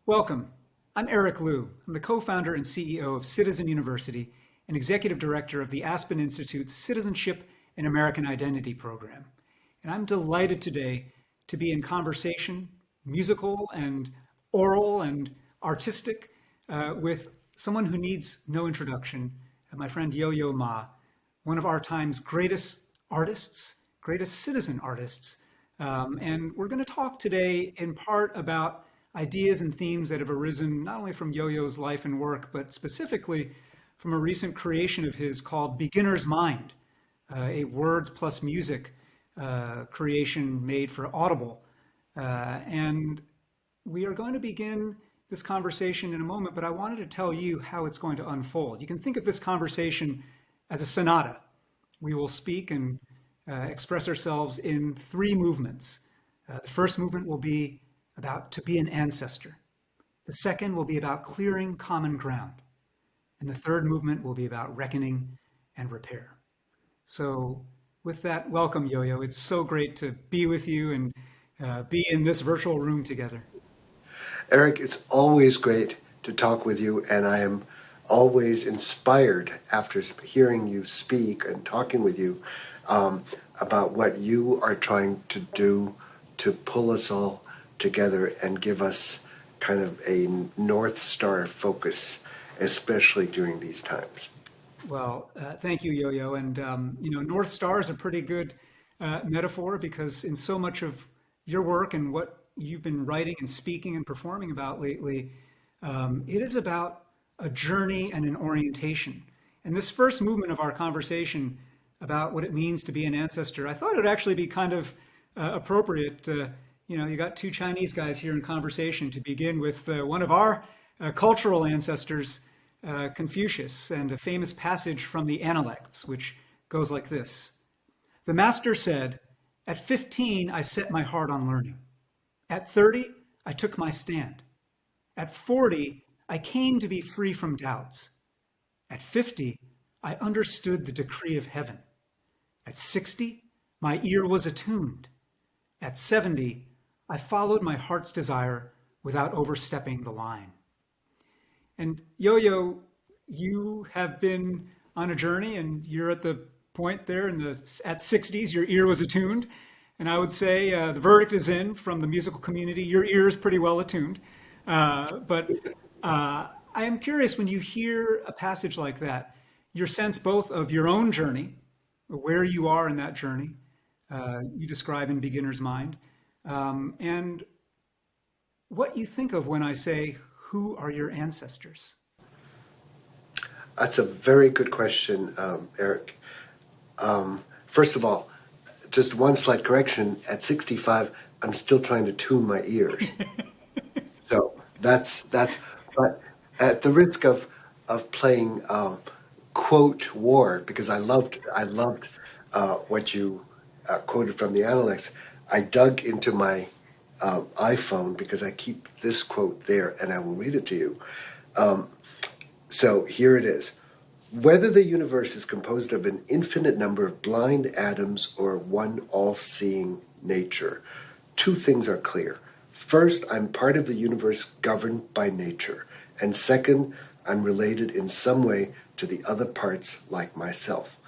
Welcome. I'm Eric Liu. I'm the co-founder and CEO of Citizen University and executive director of the Aspen Institute's Citizenship and American Identity program. And I'm delighted today to be in conversation, musical and oral and artistic, with someone who needs no introduction, my friend Yo-Yo Ma, one of our time's greatest artists, greatest citizen artists. And we're going to talk today in part about ideas and themes that have arisen not only from Yo-Yo's life and work, but specifically from a recent creation of his called Beginner's Mind, a words plus music creation made for Audible. And we are going to begin this conversation in a moment, but I wanted to tell you how it's going to unfold. You can think of this conversation as a sonata. We will speak and express ourselves in three movements. The first movement will be about to be an ancestor. The second will be about clearing common ground. And the third movement will be about reckoning and repair. So with that, welcome, Yo-Yo. It's so great to be with you and be in this virtual room together. Eric, it's always great to talk with you, and I am always inspired after hearing you speak and talking with you about what you are trying to do to pull us all together and give us kind of a North Star focus, especially during these times. Well, thank you, Yo-Yo. And, North Star is a pretty good metaphor because in so much of your work and what you've been writing and speaking and performing about lately, it is about a journey and an orientation. And this first movement of our conversation about what it means to be an ancestor, I thought it would actually be kind of appropriate. You got two Chinese guys here in conversation to begin with one of our cultural ancestors, Confucius, and a famous passage from the Analects, which goes like this. The master said, "At 15, I set my heart on learning. At 30, I took my stand. At 40, I came to be free from doubts. At 50, I understood the decree of heaven. At 60, my ear was attuned. At 70, I followed my heart's desire without overstepping the line." And Yo-Yo, you have been on a journey and you're at the point there at 60s, your ear was attuned. And I would say the verdict is in from the musical community. Your ear is pretty well attuned. But I am curious when you hear a passage like that, your sense both of your own journey, where you are in that journey, you describe in Beginner's Mind, and what you think of when I say, who are your ancestors? That's a very good question, Eric. First of all, just one slight correction. At 65, I'm still trying to tune my ears. So that's. But at the risk of playing quote war, because I loved what you quoted from the Analects. I dug into my iPhone because I keep this quote there, and I will read it to you. So here it is. Whether the universe is composed of an infinite number of blind atoms or one all-seeing nature, two things are clear. First, I'm part of the universe governed by nature. And second, I'm related in some way to the other parts like myself.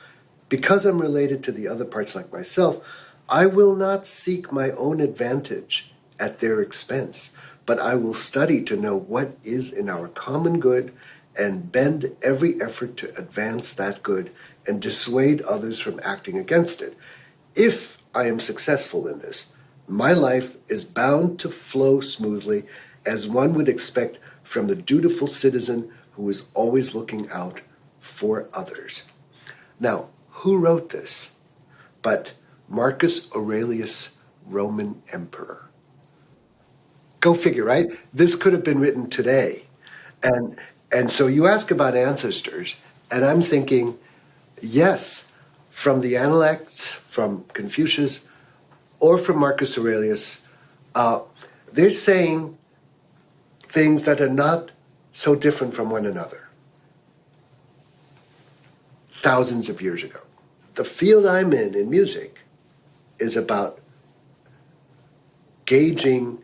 Because I'm related to the other parts like myself, I will not seek my own advantage at their expense, but I will study to know what is in our common good and bend every effort to advance that good and dissuade others from acting against it. If I am successful in this, my life is bound to flow smoothly as one would expect from the dutiful citizen who is always looking out for others. Now, who wrote this? But Marcus Aurelius, Roman emperor. Go figure, right? This could have been written today. And so you ask about ancestors, and I'm thinking, yes, from the Analects, from Confucius, or from Marcus Aurelius, they're saying things that are not so different from one another. Thousands of years ago. The field I'm in music, is about gauging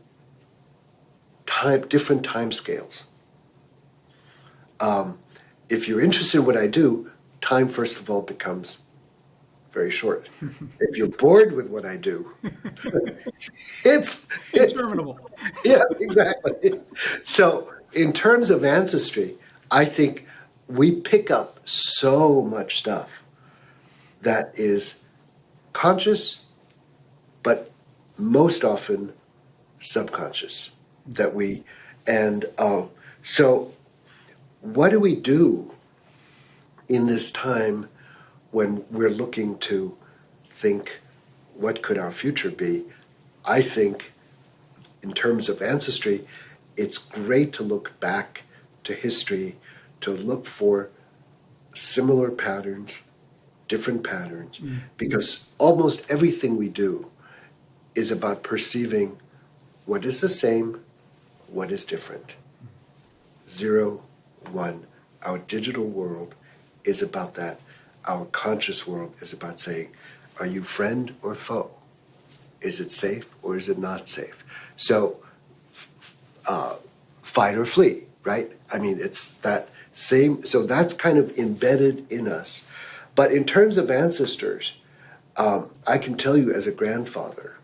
different time scales. If you're interested in what I do, time, first of all, becomes very short. If you're bored with what I do, it's Interminable. yeah, exactly. So in terms of ancestry, I think we pick up so much stuff that is conscious, but most often subconscious. That we and so what do we do in this time when we're looking to think what could our future be? I think in terms of ancestry, it's great to look back to history, to look for similar patterns, different patterns, because almost everything we do is about perceiving what is the same, what is different. 0, 1. Our digital world is about that. Our conscious world is about saying, are you friend or foe? Is it safe or is it not safe? So, fight or flee, right? I mean, it's that same, so that's kind of embedded in us. But in terms of ancestors, I can tell you as a grandfather,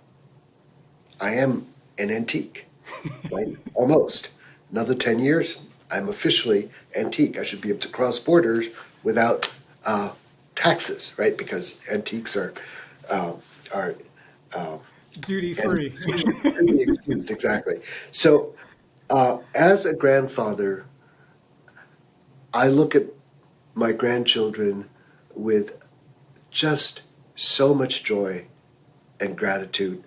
I am an antique, right? Almost. Another 10 years, I'm officially antique. I should be able to cross borders without taxes, right? Because antiques are Duty and free. freely excused, exactly. So, as a grandfather, I look at my grandchildren with just so much joy and gratitude,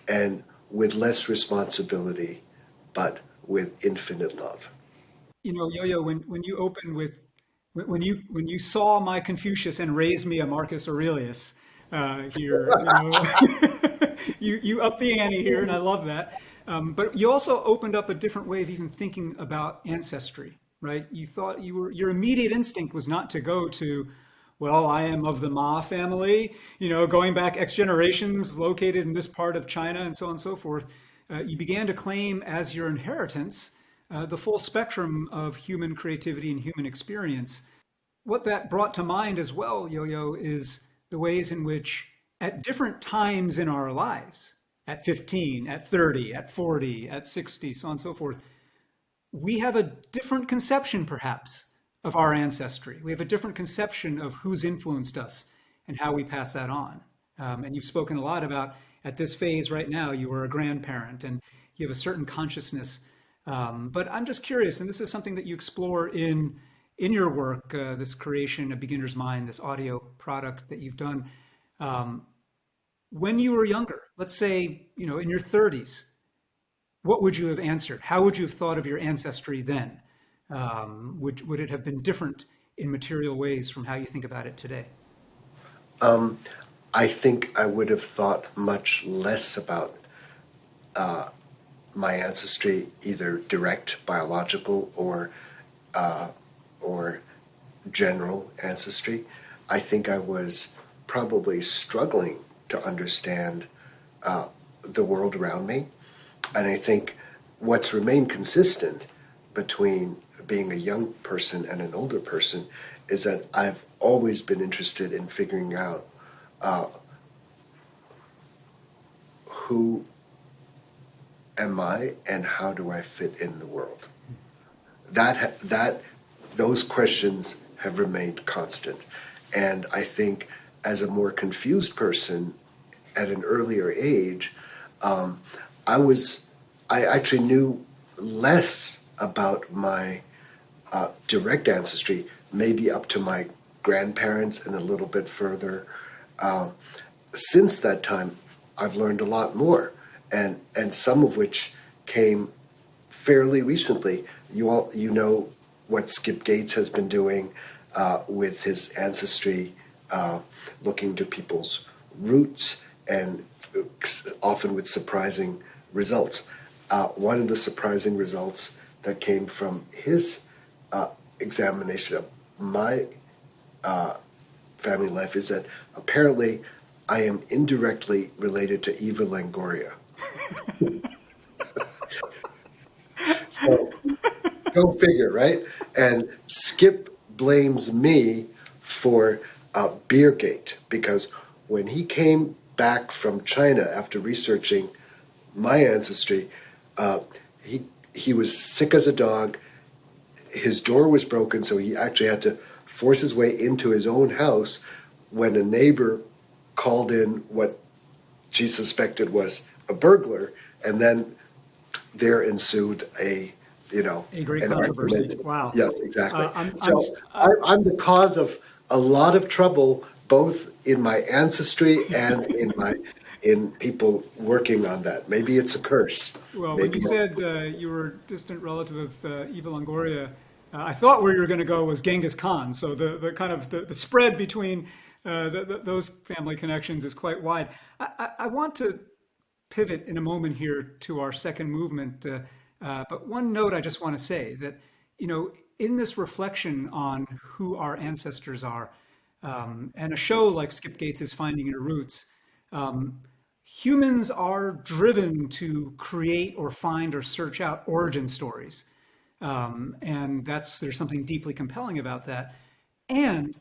and with less responsibility, but with infinite love. Yo-Yo, when you opened with when you saw my Confucius and raised me a Marcus Aurelius here, you upped the ante here, and I love that. But you also opened up a different way of even thinking about ancestry, right? You thought your immediate instinct was not to go to, well, I am of the Ma family, going back X generations, located in this part of China, and so on and so forth. You began to claim as your inheritance the full spectrum of human creativity and human experience. What that brought to mind as well, Yo-Yo, is the ways in which at different times in our lives, at 15, at 30, at 40, at 60, so on and so forth, we have a different conception perhaps of our ancestry. We have a different conception of who's influenced us and how we pass that on. And you've spoken a lot about at this phase right now, you are a grandparent and you have a certain consciousness. But I'm just curious, and this is something that you explore in your work, this creation, A Beginner's Mind, this audio product that you've done. When you were younger, let's say, in your 30s, what would you have answered? How would you have thought of your ancestry then? Would it have been different in material ways from how you think about it today? I think I would have thought much less about my ancestry, either direct biological or general ancestry. I think I was probably struggling to understand the world around me. And I think what's remained consistent between being a young person and an older person is that I've always been interested in figuring out who am I and how do I fit in the world. That those questions have remained constant, and I think as a more confused person at an earlier age, um, I actually knew less about my direct ancestry, maybe up to my grandparents and a little bit further. Um, since that time, I've learned a lot more, and some of which came fairly recently. You know what Skip Gates has been doing with his ancestry, looking to people's roots, and often with surprising results. One of the surprising results that came from his examination of my family life is that apparently I am indirectly related to Eva Longoria. So go figure, right? And Skip blames me for Beergate because when he came back from China after researching my ancestry, uh, he he was sick as a dog. His door was broken, so he actually had to force his way into his own house when a neighbor called in what she suspected was a burglar, and then there ensued A great an controversy. argument. Wow. Yes, exactly. I'm So I'm the cause of a lot of trouble, both in my ancestry and in people working on that. Maybe it's a curse. Well, when Maybe you it's, said you were a distant relative of Eva Longoria, I thought where you were going to go was Genghis Khan. So the kind of the spread between those family connections is quite wide. I want to pivot in a moment here to our second movement, but one note I just want to say that in this reflection on who our ancestors are, and a show like Skip Gates' Finding Your Roots. Humans are driven to create or find or search out origin stories. And there's something deeply compelling about that. And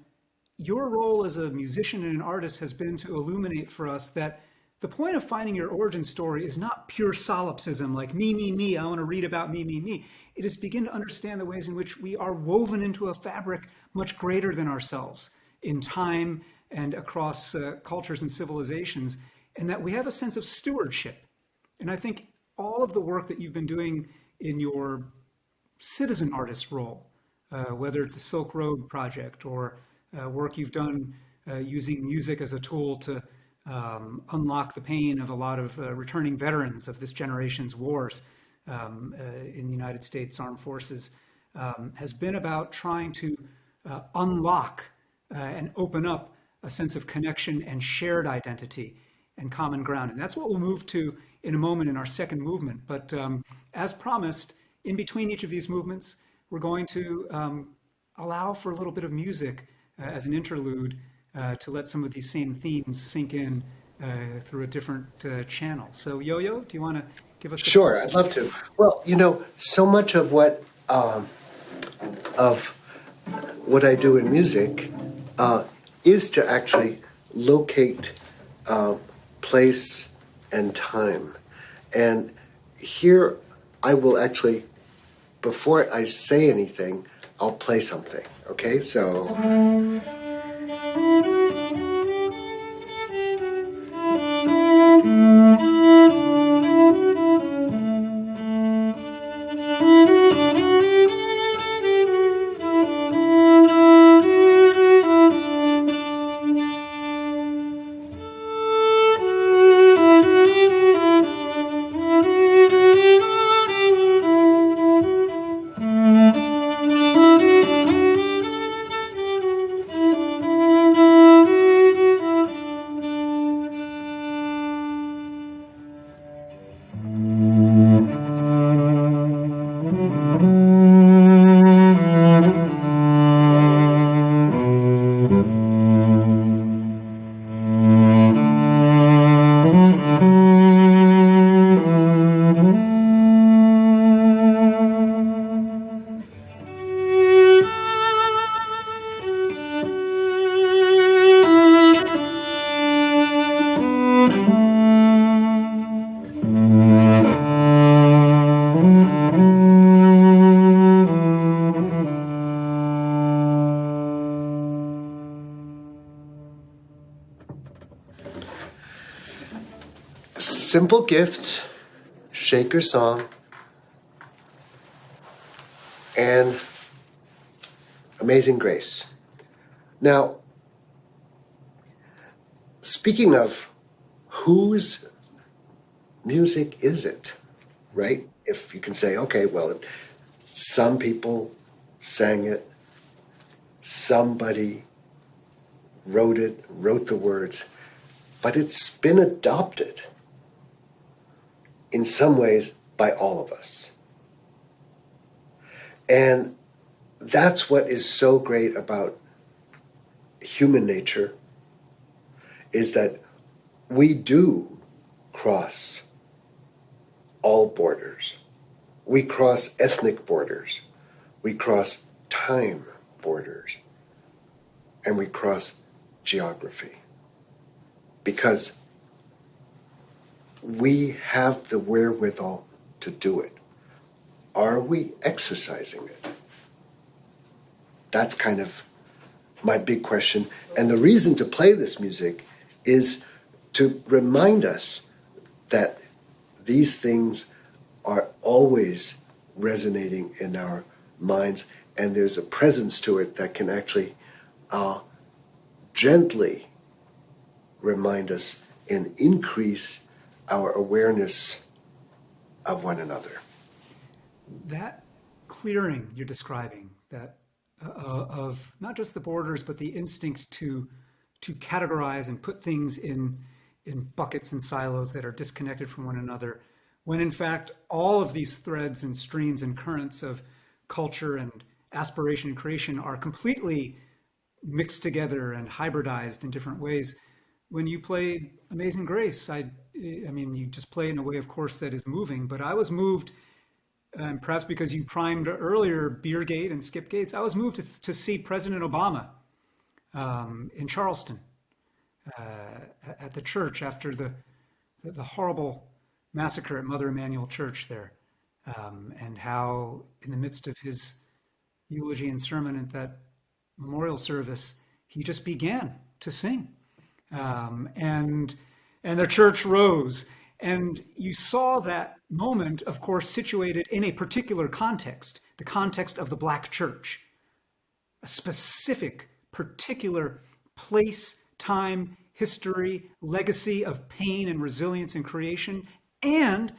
your role as a musician and an artist has been to illuminate for us that the point of finding your origin story is not pure solipsism, like me, I want to read about me. It is begin to understand the ways in which we are woven into a fabric much greater than ourselves in time and across cultures and civilizations, and that we have a sense of stewardship. And I think all of the work that you've been doing in your citizen artist role, whether it's the Silk Road project or work you've done using music as a tool to unlock the pain of a lot of returning veterans of this generation's wars in the United States Armed Forces, has been about trying to unlock and open up a sense of connection and shared identity and common ground. And that's what we'll move to in a moment in our second movement. But as promised, in between each of these movements, we're going to allow for a little bit of music as an interlude to let some of these same themes sink in through a different channel. So, Yo-Yo, do you want to give us the floor? sure, I'd love to. Well, so much of what I do in music is to actually locate place and time. And here I will actually, before I say anything, I'll play something. Okay, so. Simple Gifts, Shaker Song, and Amazing Grace. Now, speaking of whose music is it, right? If you can say, okay, well, some people sang it, somebody wrote the words, but it's been adopted in some ways by all of us. And that's what is so great about human nature, is that we do cross all borders. We cross ethnic borders, we cross time borders, and we cross geography. Because we have the wherewithal to do it. Are we exercising it? That's kind of my big question. And the reason to play this music is to remind us that these things are always resonating in our minds, and there's a presence to it that can actually gently remind us and increase our awareness of one another. That clearing you're describing, that of not just the borders, but the instinct to categorize and put things in buckets and silos that are disconnected from one another, when in fact all of these threads and streams and currents of culture and aspiration and creation are completely mixed together and hybridized in different ways. When you play Amazing Grace, I mean, you just play in a way, of course, that is moving, but I was moved, perhaps because you primed earlier Beergate and Skip Gates, I was moved to see President Obama in Charleston at the church after the horrible massacre at Mother Emanuel Church there, and how in the midst of his eulogy and sermon at that memorial service, he just began to sing. And the church rose. And you saw that moment, of course, situated in a particular context, the context of the Black church, a specific, particular place, time, history, legacy of pain and resilience and creation. And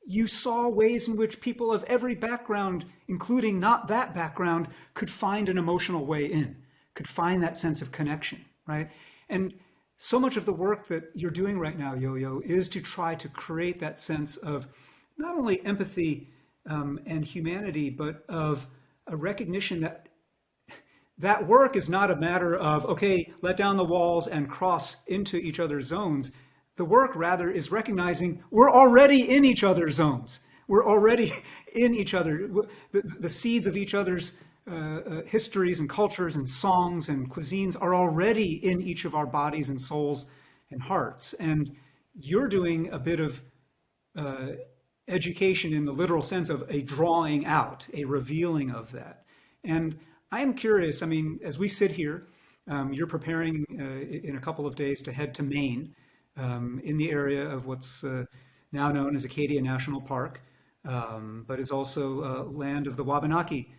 you saw ways in which people of every background, including not that background, could find an emotional way in, could find that sense of connection, right? And so much of the work that you're doing right now, Yo-Yo, is to try to create that sense of not only empathy and humanity, but of a recognition that that work is not a matter of, okay, let down the walls and cross into each other's zones. The work rather is recognizing we're already in each other's zones. We're already in each other. The seeds of each other's histories and cultures and songs and cuisines are already in each of our bodies and souls and hearts. And you're doing a bit of education in the literal sense of a drawing out, a revealing of that. And I am curious, I mean, as we sit here, you're preparing in a couple of days to head to Maine, in the area of what's now known as Acadia National Park, but is also land of the Wabanaki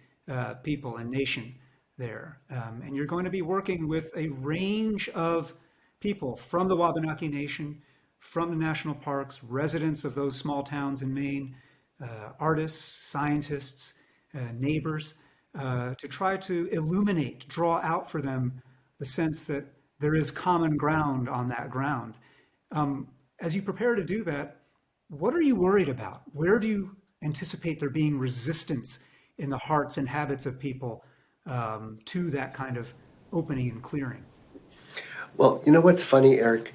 people and nation there. And you're going to be working with a range of people from the Wabanaki Nation, from the national parks, residents of those small towns in Maine, artists, scientists, neighbors, to try to illuminate, draw out for them the sense that there is common ground on that ground. As you prepare to do that, what are you worried about? Where do you anticipate there being resistance in the hearts and habits of people to that kind of opening and clearing? Well, you know what's funny, Eric?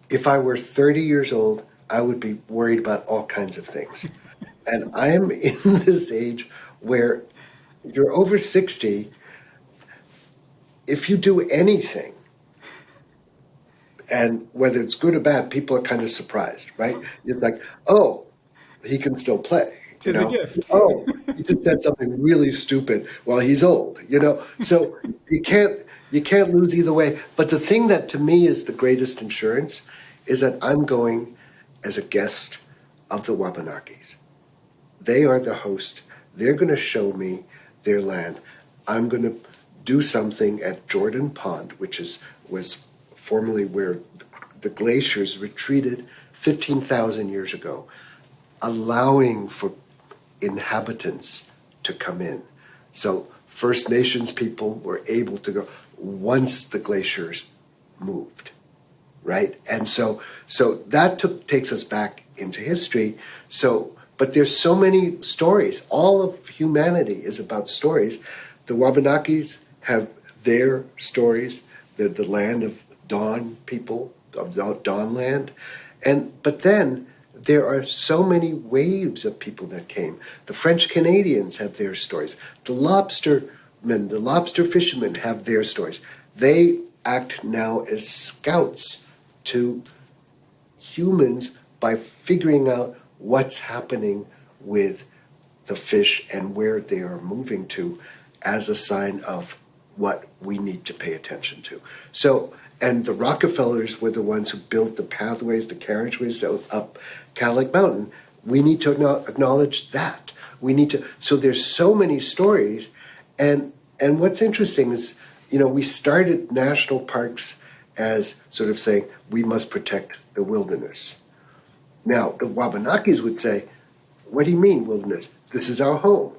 If I were 30 years old, I would be worried about all kinds of things. And I'm in this age where you're over 60. If you do anything, and whether it's good or bad, people are kind of surprised, right? It's like, oh, he can still play. You Tis a know, gift. oh, he just said something really stupid. Well, he's old, you know. So you can't lose either way. But the thing that to me is the greatest insurance is that I'm going as a guest of the Wabanakis. They are the host. They're going to show me their land. I'm going to do something at Jordan Pond, which was formerly where the glaciers retreated 15,000 years ago, allowing for inhabitants to come in. So First Nations people were able to go once the glaciers moved, right? And so that takes us back into history. So, but there's so many stories. All of humanity is about stories. The Wabanakis have their stories. They're the land of Dawn people, of the Dawn land. But then there are so many waves of people that came. The French Canadians have their stories. The lobstermen, the lobster fishermen have their stories. They act now as scouts to humans by figuring out what's happening with the fish and where they are moving to as a sign of what we need to pay attention to. So, and the Rockefellers were the ones who built the pathways, the carriageways up Cadillac Mountain. We need to acknowledge that. We need to. So there's so many stories, and what's interesting is, we started national parks as sort of saying we must protect the wilderness. Now the Wabanakis would say, "What do you mean wilderness? This is our home."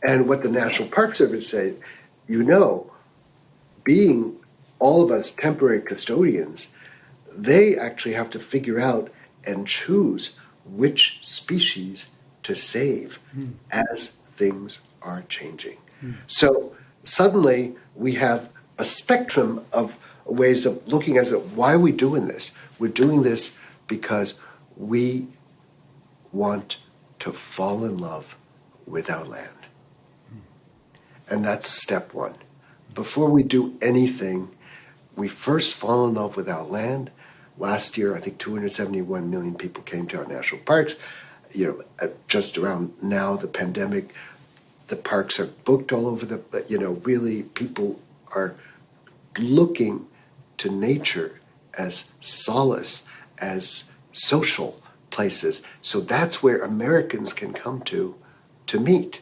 And what the National Park Service said, being all of us temporary custodians, they actually have to figure out and choose which species to save as things are changing. So suddenly we have a spectrum of ways of looking at it. Why are we doing this? We're doing this because we want to fall in love with our land. And that's step one. Before we do anything, we first fall in love with our land. Last year, I think 271 million people came to our national parks. Just around now, the pandemic, the parks are booked all over really people are looking to nature as solace, as social places. So that's where Americans can come to meet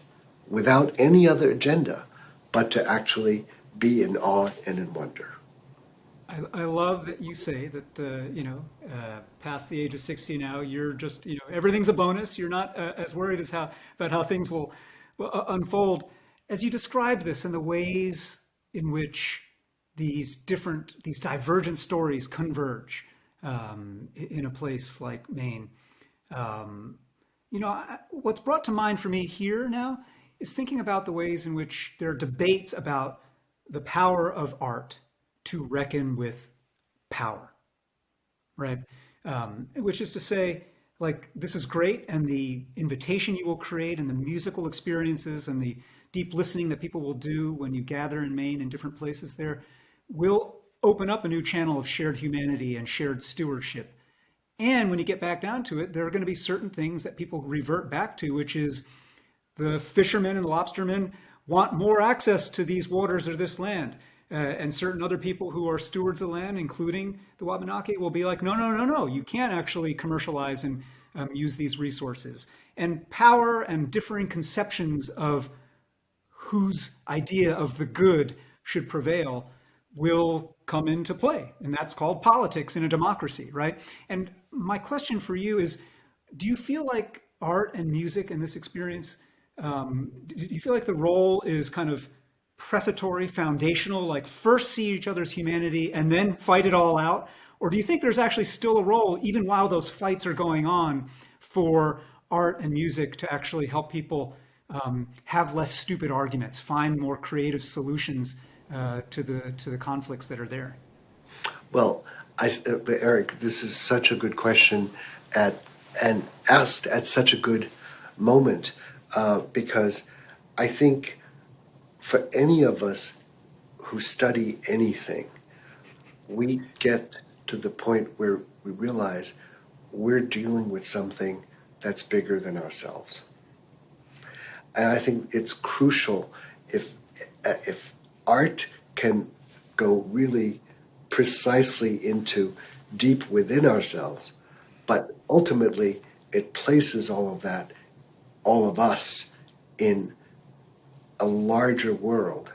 without any other agenda, but to actually be in awe and in wonder. I love that you say that, past the age of 60 now, you're just, everything's a bonus. You're not as worried about how things will unfold. As you describe this and the ways in which these divergent stories converge in a place like Maine, what's brought to mind for me here now is thinking about the ways in which there are debates about the power of art to reckon with power, right? Which is to say, like, this is great, and the invitation you will create, and the musical experiences, and the deep listening that people will do when you gather in Maine in different places there will open up a new channel of shared humanity and shared stewardship. And when you get back down to it, there are going to be certain things that people revert back to, which is the fishermen and the lobstermen want more access to these waters or this land. And certain other people who are stewards of the land, including the Wabanaki, will be like, no, no, no, no, you can't actually commercialize and use these resources. And power and differing conceptions of whose idea of the good should prevail will come into play. And that's called politics in a democracy, right? And my question for you is, do you feel like art and music in this experience, do you feel like the role is kind of prefatory, foundational, like first see each other's humanity and then fight it all out? Or do you think there's actually still a role, even while those fights are going on, for art and music to actually help people have less stupid arguments, find more creative solutions to the conflicts that are there? Well, Eric, this is such a good question and asked at such a good moment because I think for any of us who study anything, we get to the point where we realize we're dealing with something that's bigger than ourselves. And I think it's crucial if art can go really precisely into deep within ourselves, but ultimately it places all of that, all of us, in a larger world.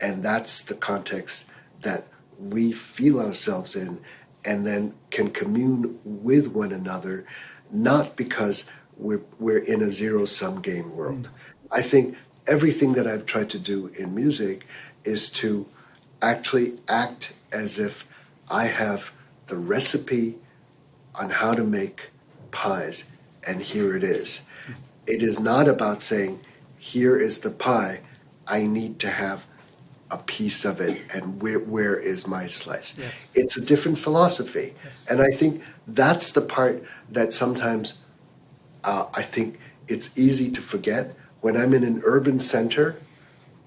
And that's the context that we feel ourselves in and then can commune with one another, not because we're in a zero-sum game world. I think everything that I've tried to do in music is to actually act as if I have the recipe on how to make pies, and here it is. It is not about saying, here is the pie, I need to have a piece of it, and where is my slice? Yes. It's a different philosophy. Yes. And I think that's the part that sometimes I think it's easy to forget. When I'm in an urban center,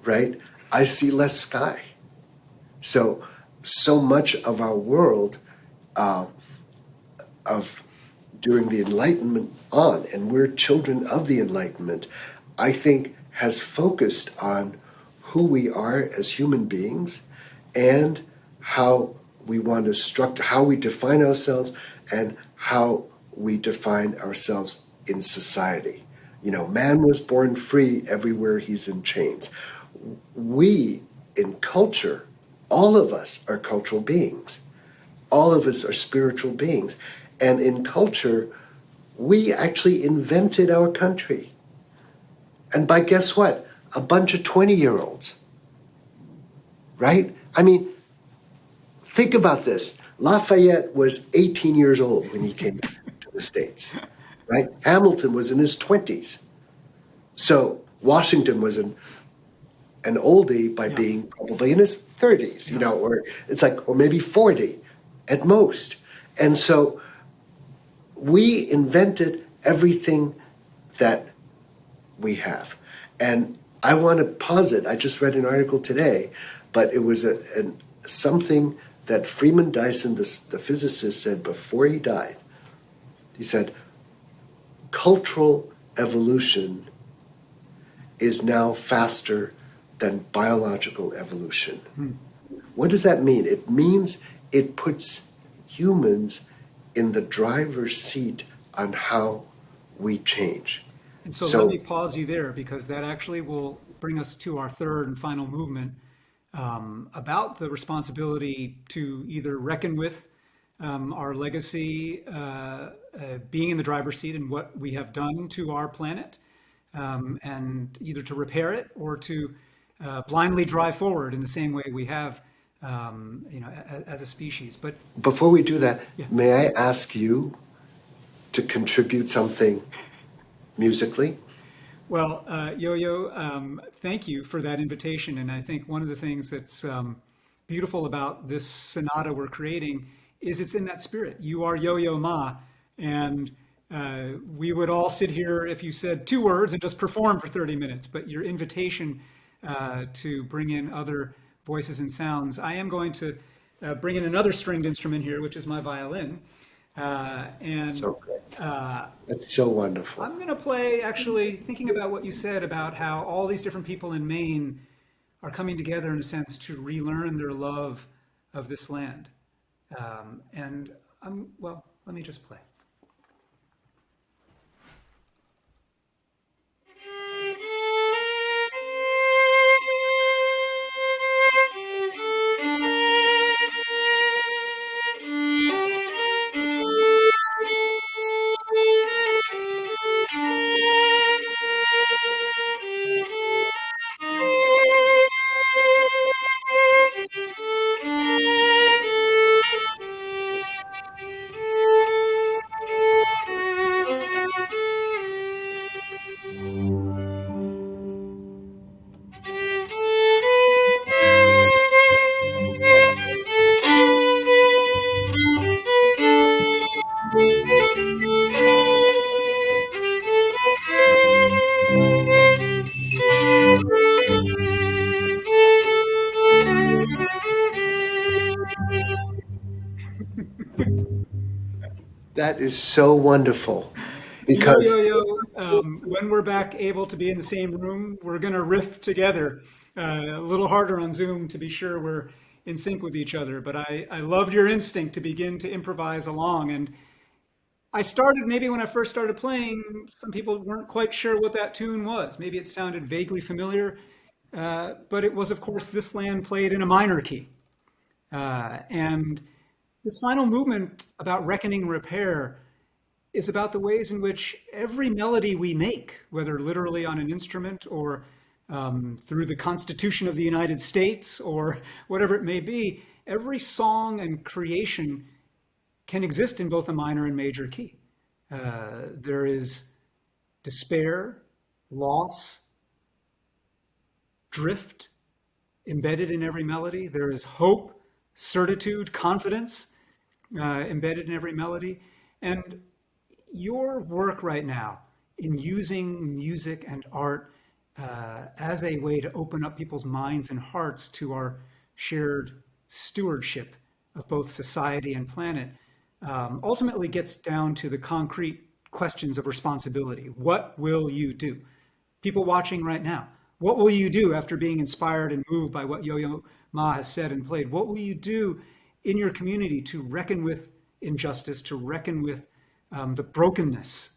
right, I see less sky. So, so much of our world uh, of during the Enlightenment on, and we're children of the Enlightenment, I think has focused on who we are as human beings and how we want to structure, how we define ourselves, and how we define ourselves in society. You know, man was born free everywhere he's in chains. We, in culture, all of us are cultural beings. All of us are spiritual beings. And in culture, we actually invented our country. And by guess what? A bunch of 20-year-olds, right? I mean, think about this. Lafayette was 18 years old when he came to the States, right? Hamilton was in his 20s. So Washington was an oldie by Yeah. being probably in his 30s, you Yeah. know, or it's like, or maybe 40 at most. And so we invented everything that we have. And I want to posit, I just read an article today, but it was something that Freeman Dyson, the physicist, said before he died. He said, cultural evolution is now faster than biological evolution. Hmm. What does that mean? It means it puts humans in the driver's seat on how we change. And so let me So, pause you there because that actually will bring us to our third and final movement about the responsibility to either reckon with our legacy, being in the driver's seat and what we have done to our planet, and either to repair it or to blindly drive forward in the same way we have, as a species. But before we do that, yeah. may I ask you to contribute something musically? Well, Yo-Yo, thank you for that invitation. And I think one of the things that's beautiful about this sonata we're creating is it's in that spirit. You are Yo-Yo Ma, and we would all sit here if you said two words and just perform for 30 minutes. But your invitation to bring in other voices and sounds, I am going to bring in another stringed instrument here, which is my violin. And So good. uh, That's so wonderful. I'm going to play, actually, thinking about what you said about how all these different people in Maine are coming together in a sense to relearn their love of this land. And well, let me just play. That is so wonderful Yo, yo, because yo. When we're back able to be in the same room, we're going to riff together. A little harder on Zoom to be sure we're in sync with each other. But I loved your instinct to begin to improvise along. And I started, maybe when I first started playing, some people weren't quite sure what that tune was. Maybe it sounded vaguely familiar. But it was, of course, This Land played in a minor key. And this final movement about reckoning repair is about the ways in which every melody we make, whether literally on an instrument or through the Constitution of the United States or whatever it may be, every song and creation can exist in both a minor and major key. There is despair, loss, drift, embedded in every melody. There is hope, certitude, confidence embedded in every melody. And your work right now in using music and art as a way to open up people's minds and hearts to our shared stewardship of both society and planet ultimately gets down to the concrete questions of responsibility. What will you do? People watching right now, what will you do after being inspired and moved by what Yo-Yo Ma has said and played? What will you do in your community to reckon with injustice, to reckon with the brokenness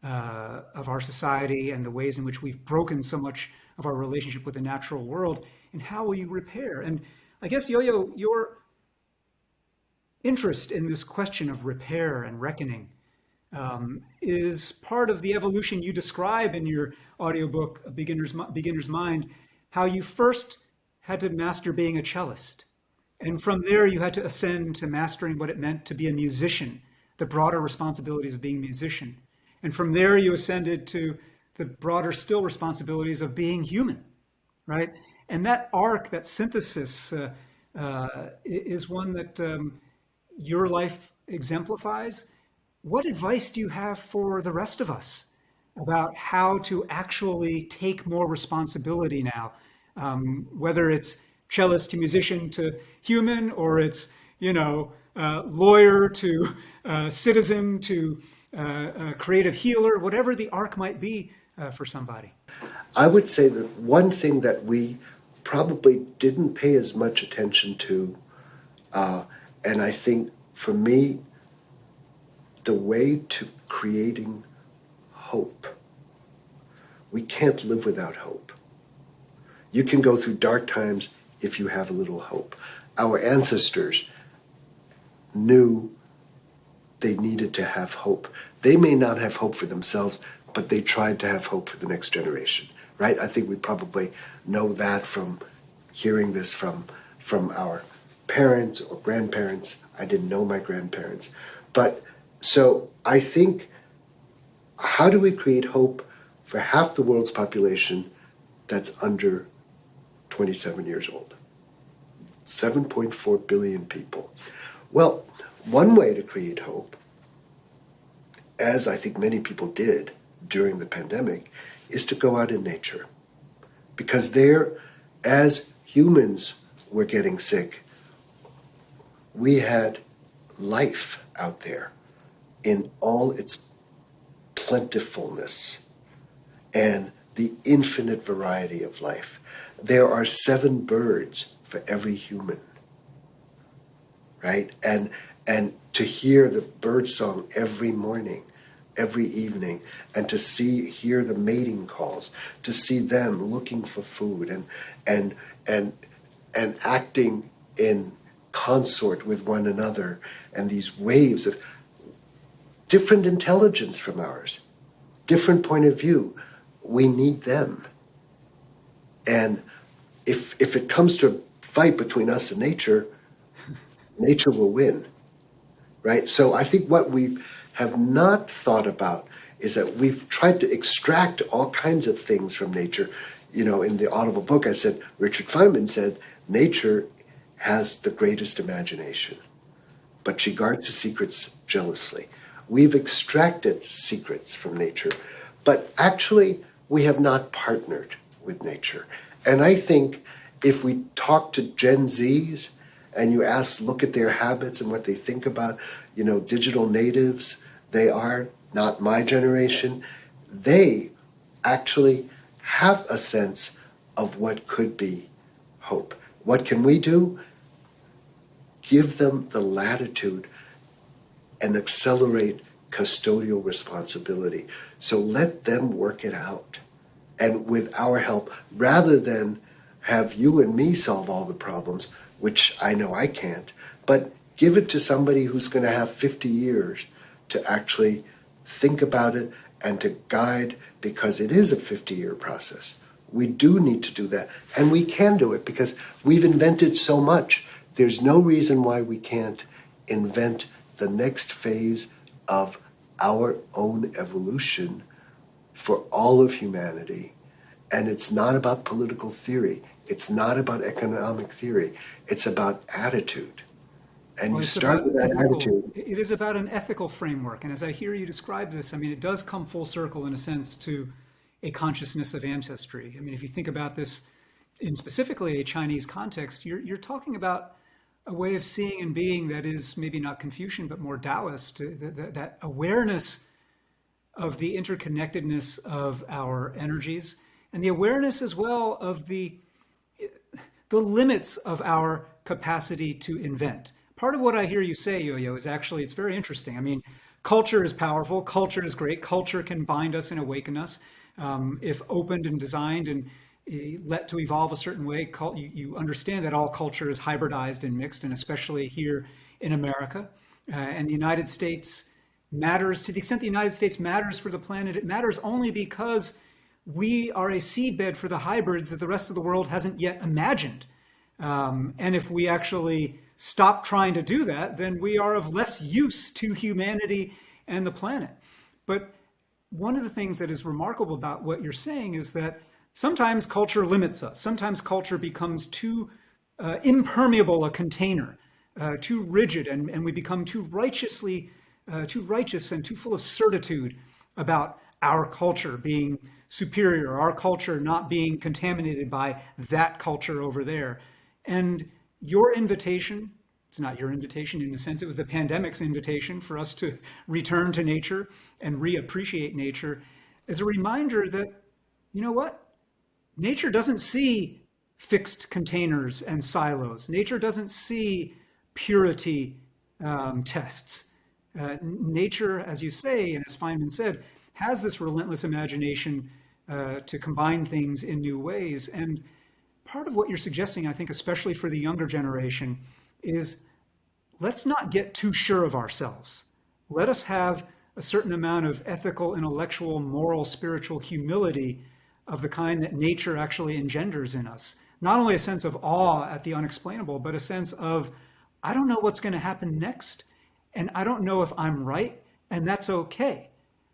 of our society and the ways in which we've broken so much of our relationship with the natural world? And how will you repair? And I guess, Yo-Yo, your interest in this question of repair and reckoning is part of the evolution you describe in your audiobook, Beginner's Mind, how you first had to master being a cellist. And from there, you had to ascend to mastering what it meant to be a musician, the broader responsibilities of being a musician. And from there, you ascended to the broader still responsibilities of being human, right? And that arc, that synthesis, is one that your life exemplifies. What advice do you have for the rest of us about how to actually take more responsibility now, whether it's cellist to musician to human, or it's lawyer to citizen to creative healer, whatever the arc might be for somebody? I would say that one thing that we probably didn't pay as much attention to, and I think for me, the way to creating hope. We can't live without hope. You can go through dark times if you have a little hope. Our ancestors knew they needed to have hope. They may not have hope for themselves, but they tried to have hope for the next generation, right? I think we probably know that from hearing this from our parents or grandparents. I didn't know my grandparents. But so I think, how do we create hope for half the world's population that's under 27 years old? 7.4 billion people. Well, one way to create hope, as I think many people did during the pandemic, is to go out in nature. Because there, as humans were getting sick, we had life out there in all its plentifulness and the infinite variety of life. There are 7 birds for every human, right? And to hear the bird song every morning, every evening, and to hear the mating calls, to see them looking for food and acting in consort with one another, and these waves of different intelligence from ours, different point of view. We need them. And if it comes to a fight between us and nature, nature will win, right? So I think what we have not thought about is that we've tried to extract all kinds of things from nature. In the Audible book, I said, Richard Feynman said, nature has the greatest imagination, but she guards the secrets jealously. We've extracted secrets from nature, but actually we have not partnered with nature. And I think if we talk to Gen Zs and you look at their habits and what they think about, digital natives, they are not my generation. They actually have a sense of what could be hope. What can we do? Give them the latitude and accelerate custodial responsibility. So let them work it out. And with our help, rather than have you and me solve all the problems, which I know I can't, but give it to somebody who's going to have 50 years to actually think about it and to guide, because it is a 50-year process. We do need to do that. And we can do it because we've invented so much. There's no reason why we can't invent the next phase of our own evolution for all of humanity. And it's not about political theory. It's not about economic theory. It's about attitude. And Well, you it's start about with that ethical, attitude. it is about an ethical framework. And as I hear you describe this, I mean, it does come full circle in a sense to a consciousness of ancestry. I mean, if you think about this in specifically a Chinese context, you're talking about a way of seeing and being that is maybe not Confucian, but more Taoist, that awareness of the interconnectedness of our energies and the awareness as well of the limits of our capacity to invent. Part of what I hear you say, Yo-Yo, is actually it's very interesting. I mean, culture is powerful. Culture is great. Culture can bind us and awaken us if opened and designed and let to evolve a certain way. You understand that all culture is hybridized and mixed, and especially here in America and the United States matters to the extent the United States matters for the planet. It matters only because we are a seedbed for the hybrids that the rest of the world hasn't yet imagined. And if we actually stop trying to do that, then we are of less use to humanity and the planet. But one of the things that is remarkable about what you're saying is that sometimes culture limits us. Sometimes culture becomes too impermeable a container, too rigid, and we become too righteous and too full of certitude about our culture being superior, our culture not being contaminated by that culture over there. And your invitation, it's not your invitation in a sense, it was the pandemic's invitation for us to return to nature and reappreciate nature, is a reminder that, you know what? Nature doesn't see fixed containers and silos. Nature doesn't see purity tests. Nature, as you say, and as Feynman said, has this relentless imagination to combine things in new ways. And part of what you're suggesting, I think, especially for the younger generation, is let's not get too sure of ourselves. Let us have a certain amount of ethical, intellectual, moral, spiritual humility of the kind that nature actually engenders in us. Not only a sense of awe at the unexplainable, but a sense of, I don't know what's going to happen next, and I don't know if I'm right, and that's okay,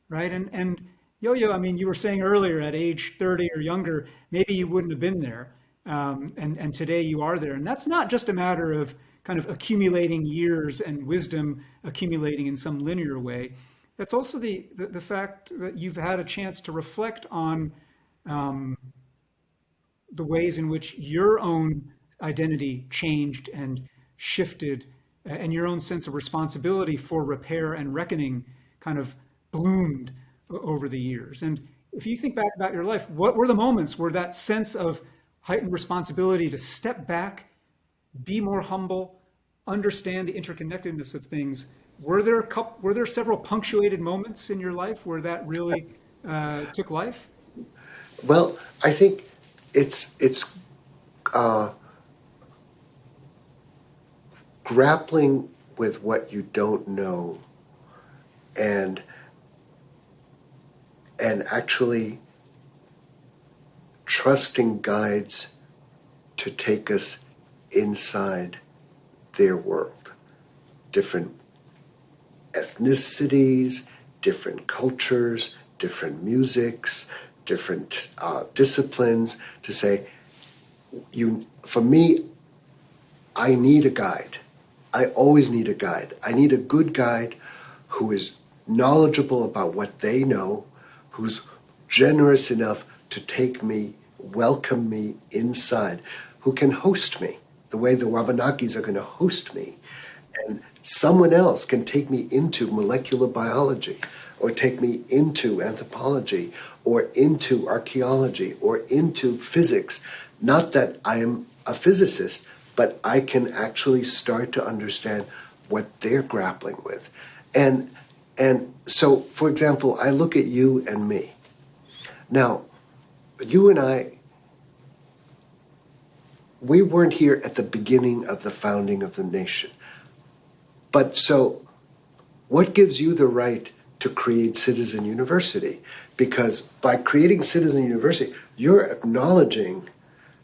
right? And Yo-Yo, I mean, you were saying earlier at age 30 or younger, maybe you wouldn't have been there, and today you are there. And that's not just a matter of kind of accumulating years and wisdom accumulating in some linear way. That's also the fact that you've had a chance to reflect on the ways in which your own identity changed and shifted, and your own sense of responsibility for repair and reckoning kind of bloomed over the years. And if you think back about your life, what were the moments where that sense of heightened responsibility to step back, be more humble, understand the interconnectedness of things? Were there several punctuated moments in your life where that really took life? Well, I think it's uh, grappling with what you don't know and actually trusting guides to take us inside their world. Different ethnicities, different cultures, different musics, different disciplines, to say, for me, I need a guide. I always need a guide. I need a good guide who is knowledgeable about what they know, who's generous enough to take me, welcome me inside, who can host me the way the Wabanakis are going to host me. And someone else can take me into molecular biology, or take me into anthropology, or into archaeology, or into physics. Not that I am a physicist, but I can actually start to understand what they're grappling with. And so, for example, I look at you and me. Now, you and I, we weren't here at the beginning of the founding of the nation. But so, what gives you the right to create Citizen University? Because by creating Citizen University, you're acknowledging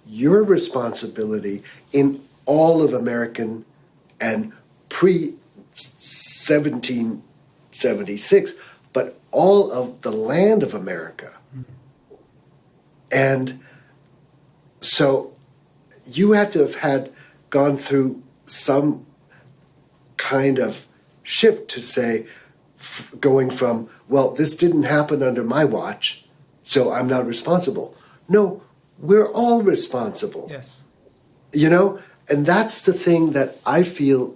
your responsibility in all of American and pre 1776, but all of the land of America. And so you had to have gone through some kind of shift to say, going from, well, this didn't happen under my watch, so I'm not responsible. No, we're all responsible. Yes. You know, and that's the thing that I feel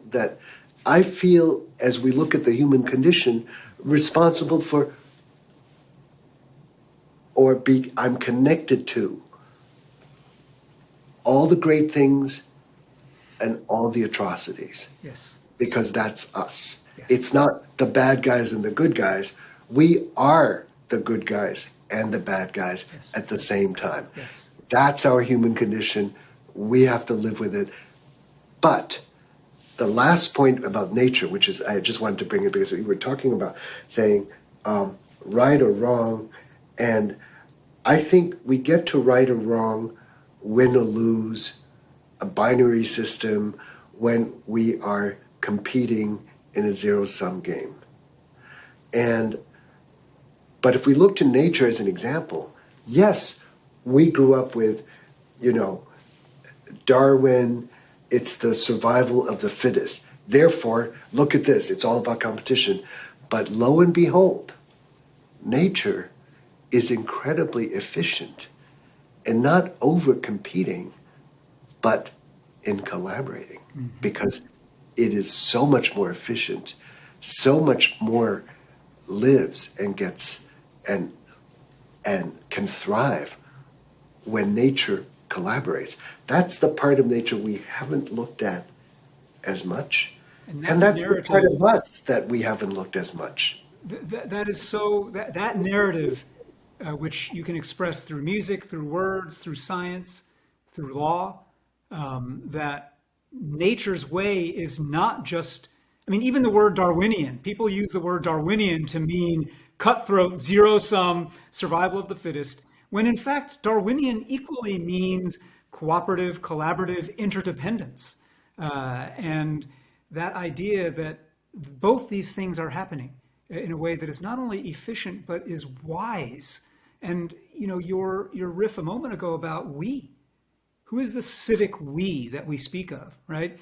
as we look at the human condition, responsible for, I'm connected to all the great things and all the atrocities, Yes. because that's us. Yes. It's not the bad guys and the good guys. We are the good guys and the bad guys Yes. at the same time. Yes. That's our human condition. We have to live with it. But the last point about nature, which is, I just wanted to bring it because we were talking about saying right or wrong. And I think we get to right or wrong, win or lose, a binary system, when we are competing in a zero-sum game. But if we look to nature as an example, yes, we grew up with, Darwin, it's the survival of the fittest. Therefore, look at this, it's all about competition. But lo and behold, nature is incredibly efficient and not over competing, but in collaborating, because it is so much more efficient, so much more lives and gets and can thrive when nature collaborates. That's the part of nature we haven't looked at as much. And that's the part of us that we haven't looked as much. That is so, that narrative, which you can express through music, through words, through science, through law, that nature's way is not just, I mean, even the word Darwinian, people use the word Darwinian to mean cutthroat, zero sum, survival of the fittest, when in fact, Darwinian equally means cooperative, collaborative interdependence. And that idea that both these things are happening in a way that is not only efficient, but is wise. And, your riff a moment ago about we. Who is the civic we that we speak of, right?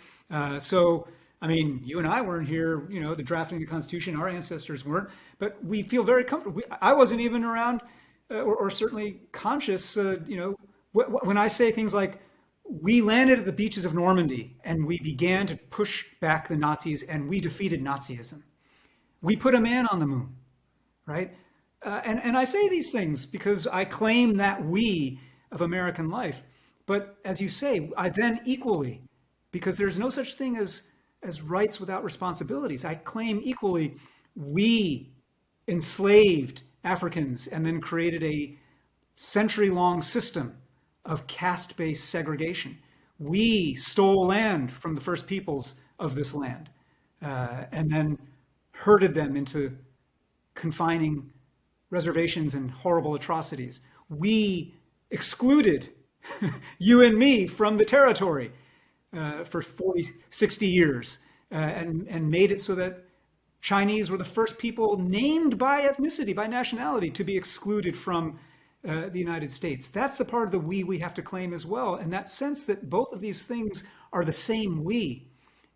So, I mean, you and I weren't here, the drafting of the Constitution, our ancestors weren't, but we feel very comfortable. I wasn't even around or certainly conscious, when I say things like, we landed at the beaches of Normandy and we began to push back the Nazis and we defeated Nazism. We put a man on the moon, right? And I say these things because I claim that we of American life. But as you say, I then equally, because there's no such thing as rights without responsibilities, I claim equally we enslaved Africans and then created a century-long system of caste-based segregation. We stole land from the first peoples of this land and then herded them into confining reservations and horrible atrocities. We excluded you and me from the territory for 40, 60 years and made it so that Chinese were the first people named by ethnicity, by nationality, to be excluded from the United States. That's the part of the we have to claim as well. And that sense that both of these things are the same we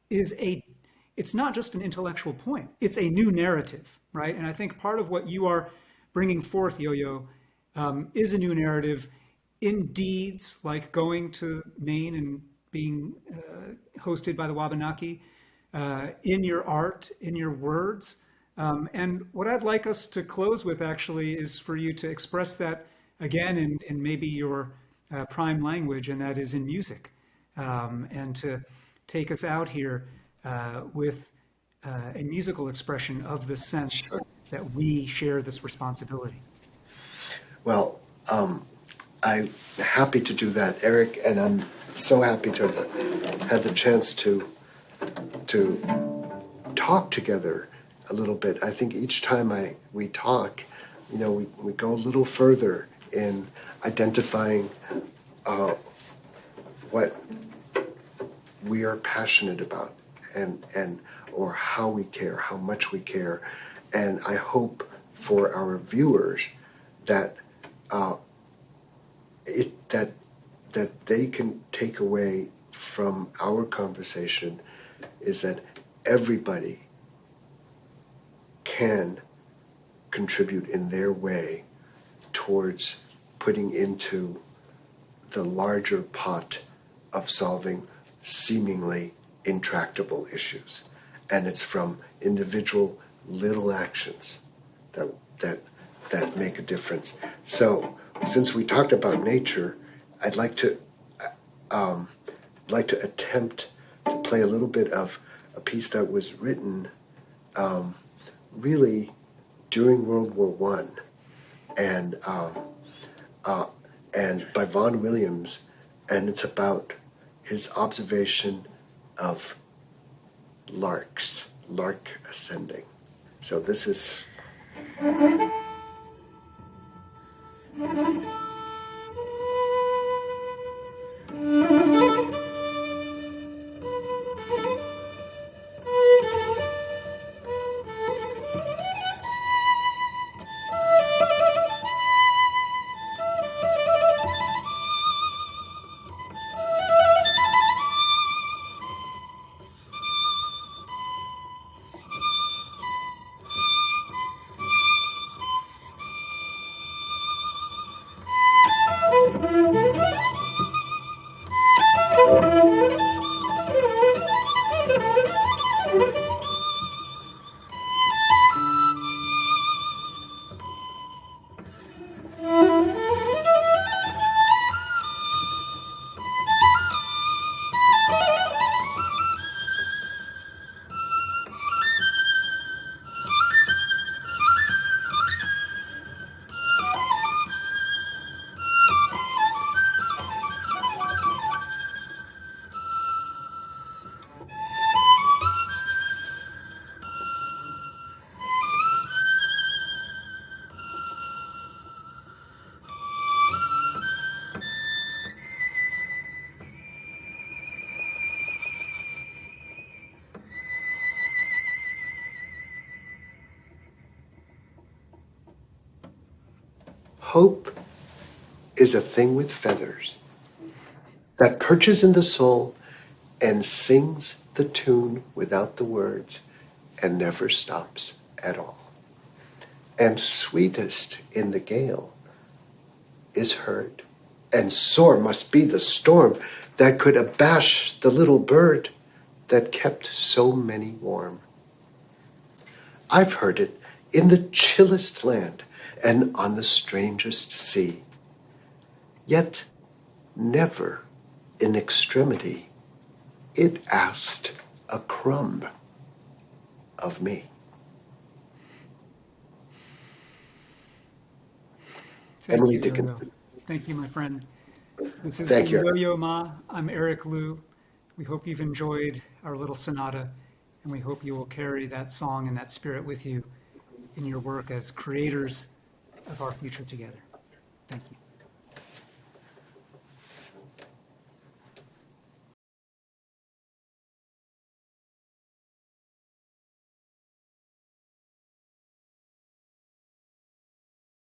it's not just an intellectual point, it's a new narrative, right? And I think part of what you are bringing forth, Yo-Yo, is a new narrative in deeds like going to Maine and being hosted by the Wabanaki, in your art, in your words. And what I'd like us to close with actually is for you to express that again in maybe your prime language, and that is in music, and to take us out here with a musical expression of the sense that we share this responsibility. Well, I'm happy to do that, Eric, and I'm so happy to have had the chance to talk together a little bit. I think each time we talk, we go a little further in identifying what we are passionate about and or how we care, how much we care. And I hope for our viewers that that that they can take away from our conversation is that everybody can contribute in their way towards putting into the larger pot of solving seemingly intractable issues. And it's from individual little actions that that make a difference. So since we talked about nature, I'd like to attempt to play a little bit of a piece that was written really during World War One, and by Vaughan Williams, and it's about his observation of lark ascending. So this is. Hope is a thing with feathers that perches in the soul and sings the tune without the words and never stops at all. And sweetest in the gale is heard, and sore must be the storm that could abash the little bird that kept so many warm. I've heard it in the chillest land and on the strangest sea, yet never in extremity it asked a crumb of me. Thank Emily you, Yo-Yo. Dickinson. Thank you, my friend. This has Thank been you. Yo-Yo Ma. I'm Eric Liu. We hope you've enjoyed our little sonata, and we hope you will carry that song and that spirit with you in your work as creators of our future together. Thank you.